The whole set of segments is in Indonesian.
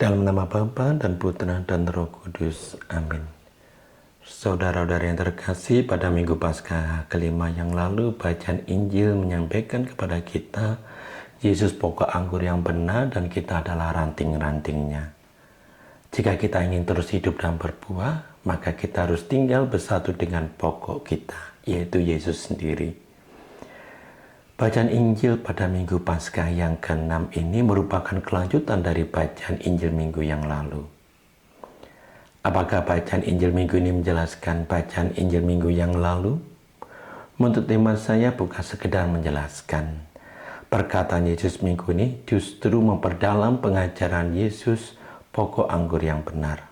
Dalam nama Bapa dan Putra dan Roh Kudus. Amin. Saudara-saudara yang terkasih, pada Minggu Paskah kelima yang lalu, bacaan Injil menyampaikan kepada kita Yesus pokok anggur yang benar dan kita adalah ranting-rantingnya. Jika kita ingin terus hidup dan berbuah, maka kita harus tinggal bersatu dengan pokok kita, yaitu Yesus sendiri. Bacaan Injil pada Minggu Paskah yang ke-6 ini merupakan kelanjutan dari bacaan Injil Minggu yang lalu. Apakah bacaan Injil Minggu ini menjelaskan bacaan Injil Minggu yang lalu? Menurut tema saya bukan sekedar menjelaskan. Perkataan Yesus Minggu ini justru memperdalam pengajaran Yesus pokok anggur yang benar.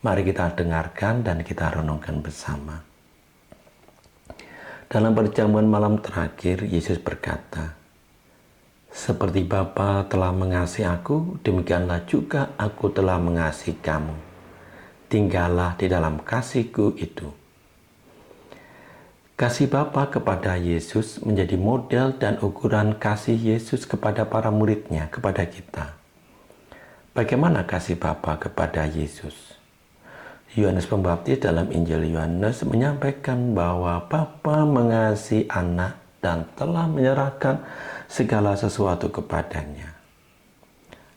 Mari kita dengarkan dan kita renungkan bersama. Dalam perjamuan malam terakhir, Yesus berkata, "Seperti Bapa telah mengasihi aku, demikianlah juga aku telah mengasihi kamu. Tinggallah di dalam kasih-Ku itu." Kasih Bapa kepada Yesus menjadi model dan ukuran kasih Yesus kepada para murid-Nya, kepada kita. Bagaimana kasih Bapa kepada Yesus? Yohanes Pembaptis dalam Injil Yohanes menyampaikan bahwa Bapa mengasihi anak dan telah menyerahkan segala sesuatu kepadanya.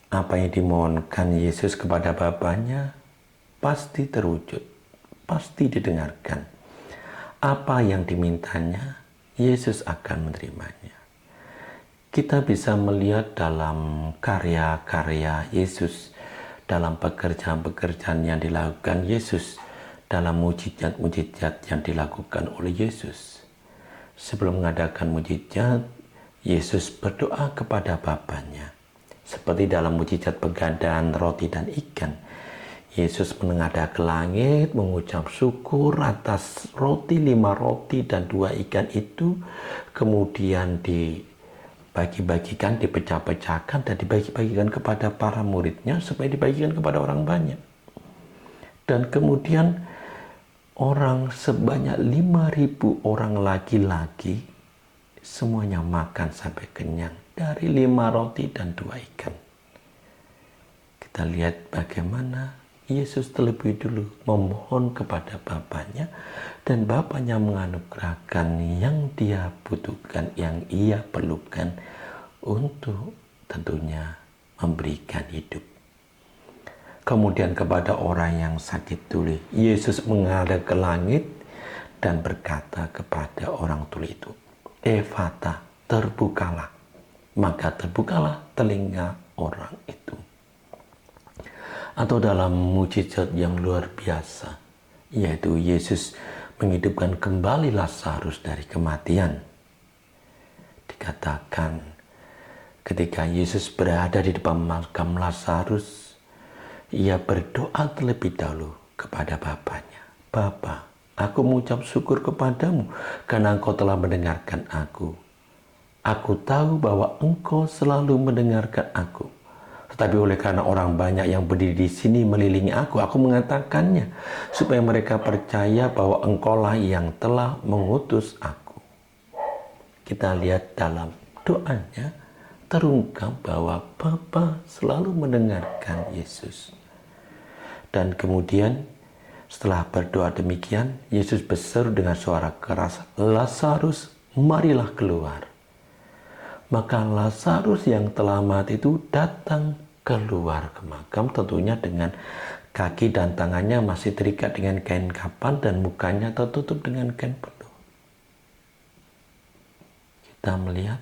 Apa yang dimohonkan Yesus kepada Bapanya pasti terwujud, pasti didengarkan. Apa yang dimintanya, Yesus akan menerimanya. Kita bisa melihat dalam karya-karya Yesus, dalam pekerjaan-pekerjaan yang dilakukan Yesus, dalam mujizat-mujizat yang dilakukan oleh Yesus. Sebelum mengadakan mujizat, Yesus berdoa kepada Bapanya. Seperti dalam mujizat penggandaan roti dan ikan, Yesus menengadah ke langit, mengucap syukur atas 5 roti dan 2 ikan itu, kemudian dibagi-bagikan, dipecah-pecahkan dan dibagi-bagikan kepada para muridnya supaya dibagikan kepada orang banyak. Dan kemudian orang sebanyak 5.000 orang laki-laki semuanya makan sampai kenyang dari 5 roti dan 2 ikan. Kita lihat bagaimana Yesus terlebih dulu memohon kepada Bapanya dan Bapanya menganugerahkan yang dia butuhkan, yang ia perlukan untuk tentunya memberikan hidup. Kemudian kepada orang yang sakit tuli, Yesus menghadap ke langit dan berkata kepada orang tuli itu, "Efata, terbukalah." Maka terbukalah telinga orang itu. Atau dalam mujizat yang luar biasa, yaitu Yesus menghidupkan kembali Lazarus dari kematian. Dikatakan ketika Yesus berada di depan makam Lazarus, ia berdoa terlebih dahulu kepada Bapanya. "Bapa, aku mengucap syukur kepadamu karena Engkau telah mendengarkan aku. Aku tahu bahwa Engkau selalu mendengarkan aku. Tetapi oleh karena orang banyak yang berdiri di sini melilingi aku mengatakannya, supaya mereka percaya bahwa Engkaulah yang telah mengutus aku." Kita lihat dalam doanya, terungkap bahwa Bapa selalu mendengarkan Yesus. Dan kemudian setelah berdoa demikian, Yesus berseru dengan suara keras, "Lazarus, marilah keluar." Maka Lazarus yang telah mati itu datang keluar ke makam, tentunya dengan kaki dan tangannya masih terikat dengan kain kapan dan mukanya tertutup dengan kain penuh. Kita melihat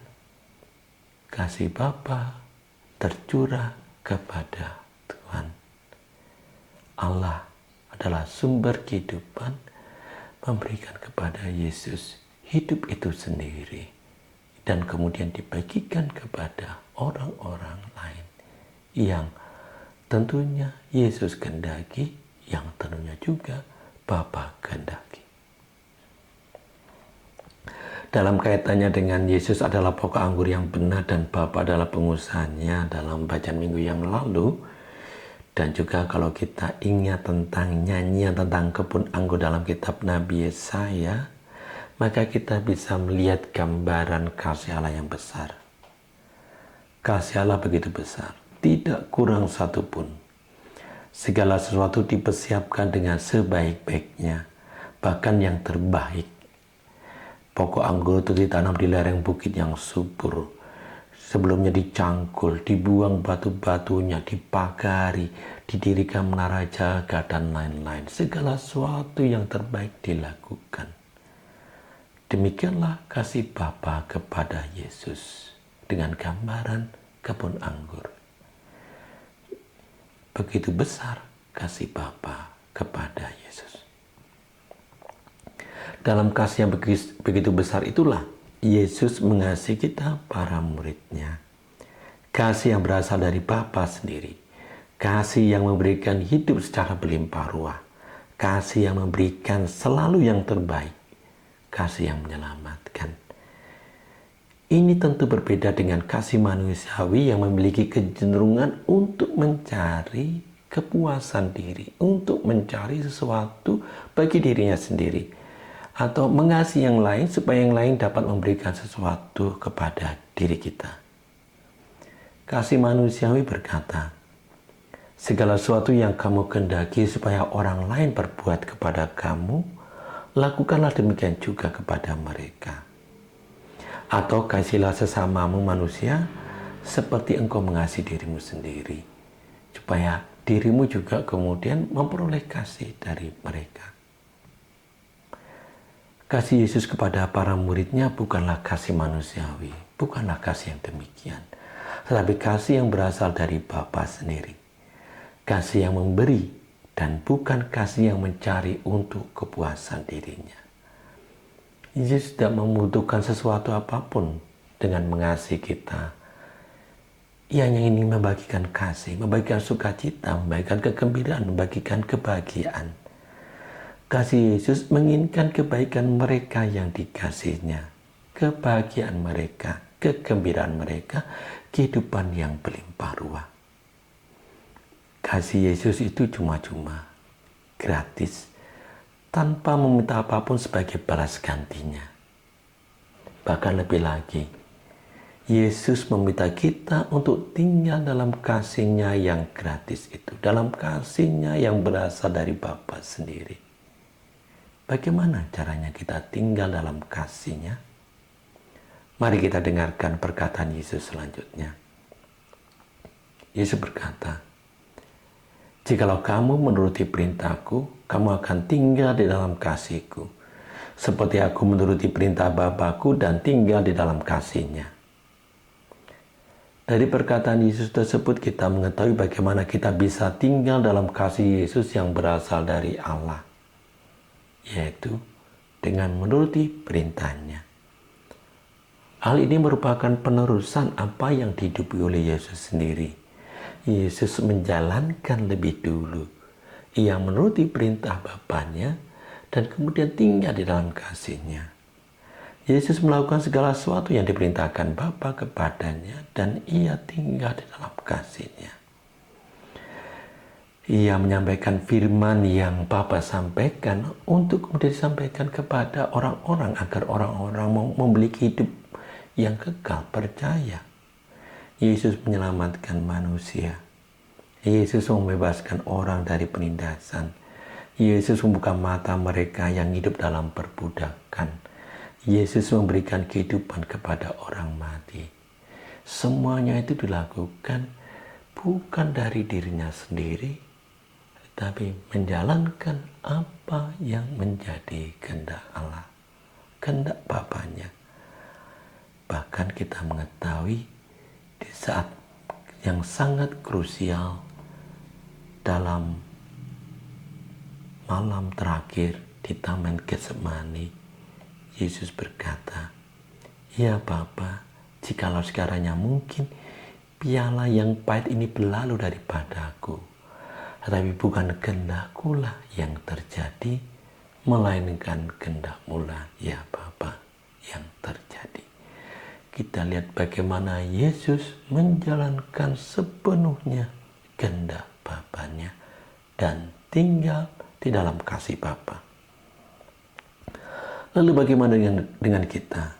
kasih Bapa tercurah kepada Tuhan. Allah adalah sumber kehidupan, memberikan kepada Yesus hidup itu sendiri dan kemudian dibagikan kepada orang-orang lain yang tentunya Yesus kehendaki, yang tentunya juga Bapa kehendaki. Dalam kaitannya dengan Yesus adalah pokok anggur yang benar dan Bapa adalah pengusahanya dalam bacaan minggu yang lalu, dan juga kalau kita ingat tentang nyanyian tentang kebun anggur dalam kitab Nabi Yesaya, maka kita bisa melihat gambaran kasih Allah yang besar. Kasih Allah begitu besar. tidak kurang satupun. Segala sesuatu dipersiapkan dengan sebaik-baiknya, bahkan yang terbaik. Pokok anggur itu ditanam di lereng bukit yang subur. Sebelumnya dicangkul, dibuang batu-batunya, dipagari, didirikan menara jaga, dan lain-lain. Segala sesuatu yang terbaik dilakukan. Demikianlah kasih Bapa kepada Yesus dengan gambaran kebun anggur. Begitu besar kasih Bapa kepada Yesus. Dalam kasih yang begitu besar itulah Yesus mengasihi kita, para murid-Nya. Kasih yang berasal dari Bapa sendiri. Kasih yang memberikan hidup secara berlimpah ruah. Kasih yang memberikan selalu yang terbaik. Kasih yang menyelamatkan. Ini tentu berbeda dengan kasih manusiawi yang memiliki kecenderungan untuk mencari kepuasan diri, untuk mencari sesuatu bagi dirinya sendiri, atau mengasihi yang lain supaya yang lain dapat memberikan sesuatu kepada diri kita. Kasih manusiawi berkata, segala sesuatu yang kamu kehendaki supaya orang lain berbuat kepada kamu, lakukanlah demikian juga kepada mereka. Atau kasihilah sesamamu manusia seperti engkau mengasihi dirimu sendiri, supaya dirimu juga kemudian memperoleh kasih dari mereka. Kasih Yesus kepada para murid-Nya bukanlah kasih manusiawi, bukanlah kasih yang demikian, tetapi kasih yang berasal dari Bapa sendiri. Kasih yang memberi dan bukan kasih yang mencari untuk kepuasan dirinya. Yesus tidak membutuhkan sesuatu apapun dengan mengasihi kita. Ia hanya ingin membagikan kasih, membagikan sukacita, membagikan kegembiraan, membagikan kebahagiaan. Kasih Yesus menginginkan kebaikan mereka yang dikasihinya, kebahagiaan mereka, kegembiraan mereka, kehidupan yang berlimpah ruah. Kasih Yesus itu cuma-cuma, gratis, tanpa meminta apapun sebagai balas gantinya. Bahkan lebih lagi, Yesus meminta kita untuk tinggal dalam kasih-Nya yang gratis itu, dalam kasih-Nya yang berasal dari Bapa sendiri. Bagaimana caranya kita tinggal dalam kasih-Nya? Mari kita dengarkan perkataan Yesus selanjutnya. Yesus berkata, jikalau kamu menuruti perintahku, kamu akan tinggal di dalam kasih-Ku, seperti aku menuruti perintah Bapa-Ku dan tinggal di dalam kasih-Nya. Dari perkataan Yesus tersebut kita mengetahui bagaimana kita bisa tinggal dalam kasih Yesus yang berasal dari Allah, yaitu dengan menuruti perintah-Nya. Hal ini merupakan penerusan apa yang dihidupi oleh Yesus sendiri. Yesus menjalankan lebih dulu. Ia menuruti perintah Bapa-Nya dan kemudian tinggal di dalam kasih-Nya. Yesus melakukan segala sesuatu yang diperintahkan Bapa kepadanya dan ia tinggal di dalam kasih-Nya. Ia menyampaikan firman yang Bapa sampaikan untuk kemudian disampaikan kepada orang-orang agar orang-orang memiliki hidup yang kekal, percaya. Yesus menyelamatkan manusia. Yesus membebaskan orang dari penindasan. Yesus membuka mata mereka yang hidup dalam perbudakan. Yesus memberikan kehidupan kepada orang mati. Semuanya itu dilakukan bukan dari dirinya sendiri, tapi menjalankan apa yang menjadi kehendak Allah, kehendak Bapa-Nya. Bahkan kita mengetahui di saat yang sangat krusial dalam malam terakhir di Taman Getsemani, Yesus berkata, ya Bapa, jikalau sekiranya mungkin piala yang pahit ini berlalu daripadaku, tetapi bukan kehendak-Ku lah yang terjadi, melainkan kehendak-Mu lah, ya Bapa, yang terjadi. Kita lihat bagaimana Yesus menjalankan sepenuhnya kehendak Bapa-Nya dan tinggal di dalam kasih Bapa. Lalu bagaimana dengan kita?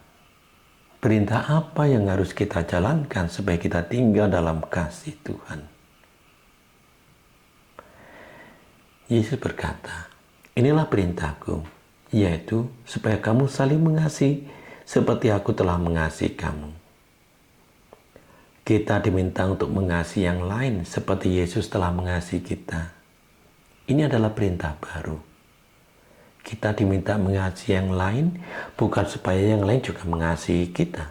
Perintah apa yang harus kita jalankan supaya kita tinggal dalam kasih Tuhan? Yesus berkata, inilah perintahku, yaitu supaya kamu saling mengasihi seperti aku telah mengasihi kamu. Kita diminta untuk mengasihi yang lain seperti Yesus telah mengasihi kita. Ini adalah perintah baru. Kita diminta mengasihi yang lain bukan supaya yang lain juga mengasihi kita.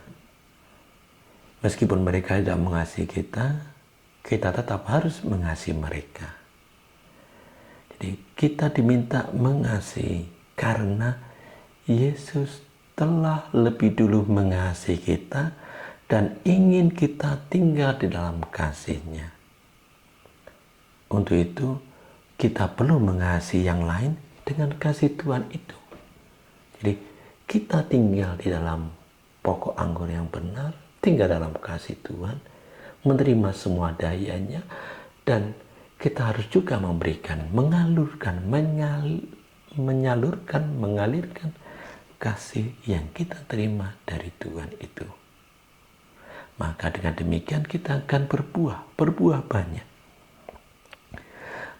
Meskipun mereka tidak mengasihi kita, kita tetap harus mengasihi mereka. Jadi kita diminta mengasihi karena Yesus telah lebih dulu mengasihi kita dan ingin kita tinggal di dalam kasih-Nya. Untuk itu, kita perlu mengasihi yang lain dengan kasih Tuhan itu. Jadi, kita tinggal di dalam pokok anggur yang benar, tinggal dalam kasih Tuhan, menerima semua daya-Nya, dan kita harus juga memberikan, mengalirkan kasih yang kita terima dari Tuhan itu. Maka dengan demikian kita akan berbuah banyak.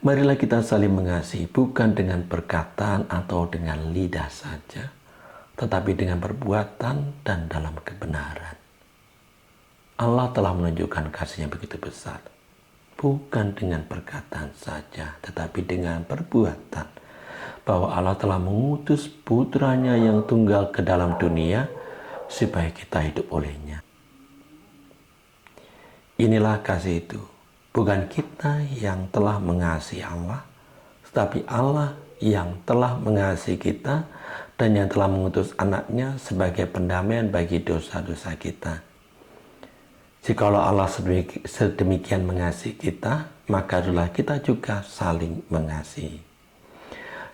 Marilah kita saling mengasihi bukan dengan perkataan atau dengan lidah saja, tetapi dengan perbuatan dan dalam kebenaran. Allah telah menunjukkan kasih-Nya begitu besar, bukan dengan perkataan saja, tetapi dengan perbuatan, bahwa Allah telah mengutus putranya yang tunggal ke dalam dunia supaya kita hidup olehnya. Inilah kasih itu. Bukan kita yang telah mengasihi Allah, tetapi Allah yang telah mengasihi kita dan yang telah mengutus anaknya sebagai pendamaian bagi dosa-dosa kita. Jikalau Allah sedemikian mengasihi kita, maka adalah kita juga saling mengasihi.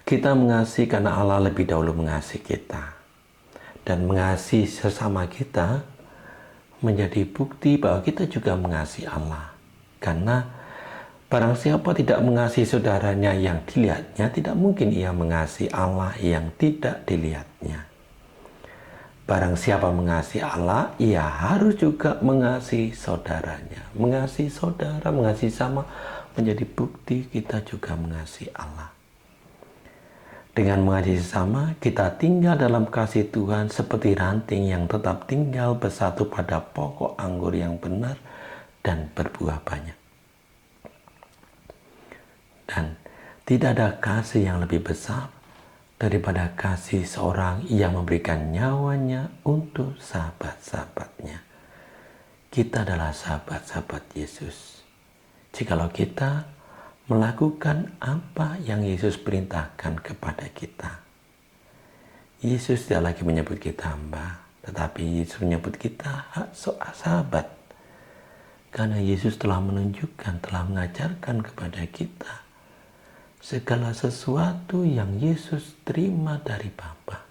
Kita mengasihi karena Allah lebih dahulu mengasihi kita. Dan mengasihi sesama kita menjadi bukti bahwa kita juga mengasihi Allah. Karena barang siapa tidak mengasihi saudaranya yang dilihatnya, tidak mungkin ia mengasihi Allah yang tidak dilihatnya. Barang siapa mengasihi Allah, ia harus juga mengasihi saudaranya. Mengasihi saudara, mengasihi sama menjadi bukti kita juga mengasihi Allah. Dengan mengasihi sesama, kita tinggal dalam kasih Tuhan seperti ranting yang tetap tinggal bersatu pada pokok anggur yang benar dan berbuah banyak. Dan tidak ada kasih yang lebih besar daripada kasih seorang yang memberikan nyawanya untuk sahabat-sahabatnya. Kita adalah sahabat-sahabat Yesus. Jikalau kita melakukan apa yang Yesus perintahkan kepada kita. Yesus tidak lagi menyebut kita hamba, tetapi Yesus menyebut kita sahabat. Karena Yesus telah menunjukkan, telah mengajarkan kepada kita segala sesuatu yang Yesus terima dari Bapa.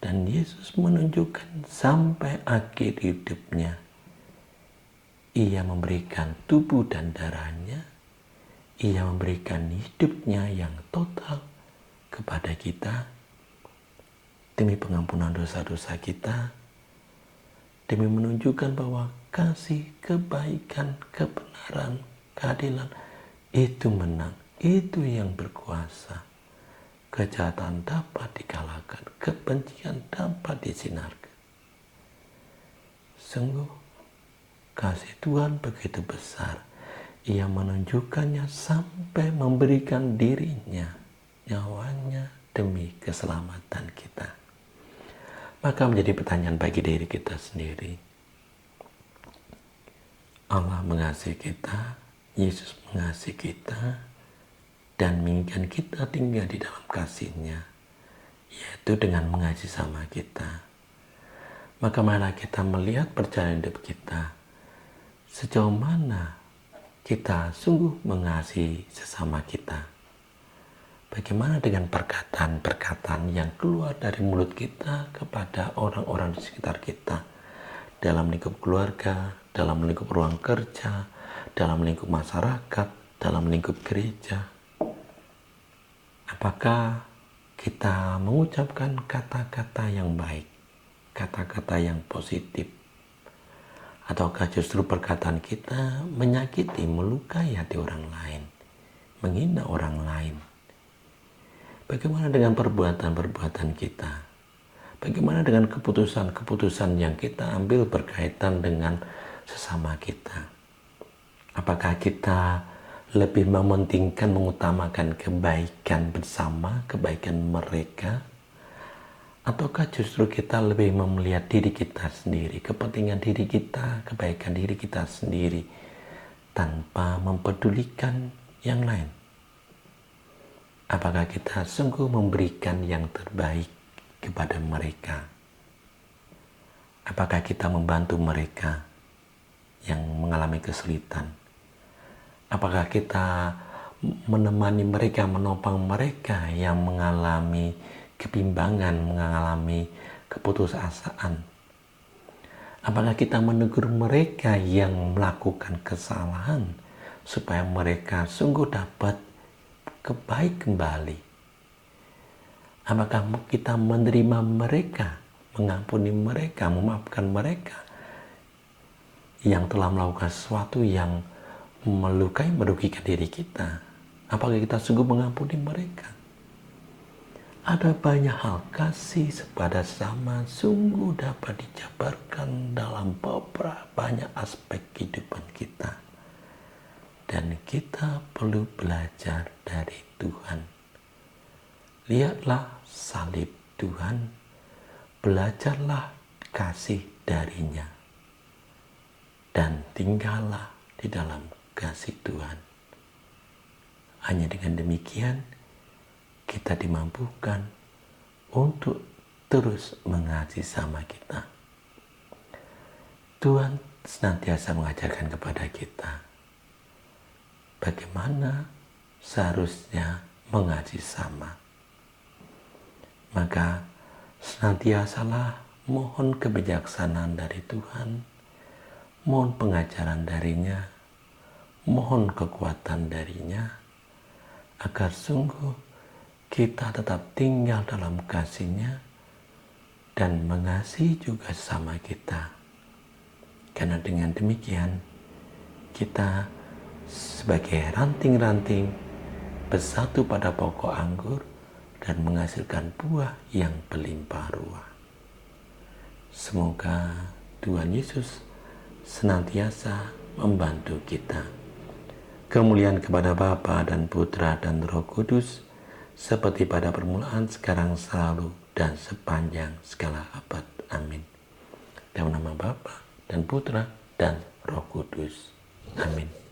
Dan Yesus menunjukkan sampai akhir hidupnya, Ia memberikan tubuh dan darahnya, Ia memberikan hidupnya yang total kepada kita demi pengampunan dosa-dosa kita, demi menunjukkan bahwa kasih, kebaikan, kebenaran, keadilan itu menang, itu yang berkuasa. Kejahatan dapat dikalahkan, kebencian dapat disinarkan. Sungguh, kasih Tuhan begitu besar. Ia menunjukkannya sampai memberikan dirinya, nyawanya demi keselamatan kita. Maka menjadi pertanyaan bagi diri kita sendiri. Allah mengasihi kita, Yesus mengasihi kita, dan menginginkan kita tinggal di dalam kasih-Nya, yaitu dengan mengasihi sama kita. Maka marilah kita melihat perjalanan hidup kita, sejauh mana kita sungguh mengasihi sesama kita. Bagaimana dengan perkataan-perkataan yang keluar dari mulut kita kepada orang-orang di sekitar kita, dalam lingkup keluarga, dalam lingkup ruang kerja, dalam lingkup masyarakat, dalam lingkup gereja. Apakah kita mengucapkan kata-kata yang baik kata-kata yang positif? Ataukah justru perkataan kita menyakiti, melukai hati orang lain, menghina orang lain? Bagaimana dengan perbuatan-perbuatan kita? Bagaimana dengan keputusan-keputusan yang kita ambil berkaitan dengan sesama kita? Apakah kita lebih mementingkan, mengutamakan kebaikan bersama, kebaikan mereka? Ataukah justru kita lebih melihat diri kita sendiri, kepentingan diri kita, kebaikan diri kita sendiri, tanpa mempedulikan yang lain? Apakah kita sungguh memberikan yang terbaik kepada mereka? Apakah kita membantu mereka yang mengalami kesulitan? Apakah kita menemani mereka, menopang mereka yang mengalami kebimbangan, mengalami keputusasaan? Apakah kita menegur mereka yang melakukan kesalahan supaya mereka sungguh dapat baik kembali? Apakah kita menerima mereka, mengampuni mereka, memaafkan mereka yang telah melakukan sesuatu yang melukai, merugikan diri kita? Apakah kita sungguh mengampuni mereka? Ada banyak hal kasih kepada sesama sungguh dapat dijabarkan dalam banyak aspek kehidupan kita. Dan kita perlu belajar dari Tuhan. Lihatlah salib Tuhan, belajarlah kasih darinya, dan tinggallah di dalam kasih Tuhan. Hanya dengan demikian, kita dimampukan untuk terus mengasihi sama kita. Tuhan senantiasa mengajarkan kepada kita bagaimana seharusnya mengasihi sama. Maka senantiasalah mohon kebijaksanaan dari Tuhan, mohon pengajaran darinya, mohon kekuatan darinya, agar sungguh kita tetap tinggal dalam kasih-Nya dan mengasihi juga sama kita. Karena dengan demikian, kita sebagai ranting-ranting bersatu pada pokok anggur dan menghasilkan buah yang berlimpah ruah. Semoga Tuhan Yesus senantiasa membantu kita. Kemuliaan kepada Bapa dan Putra dan Roh Kudus, seperti pada permulaan, sekarang, selalu, dan sepanjang segala abad. Amin. Dalam nama Bapa dan Putra dan Roh Kudus. Amin.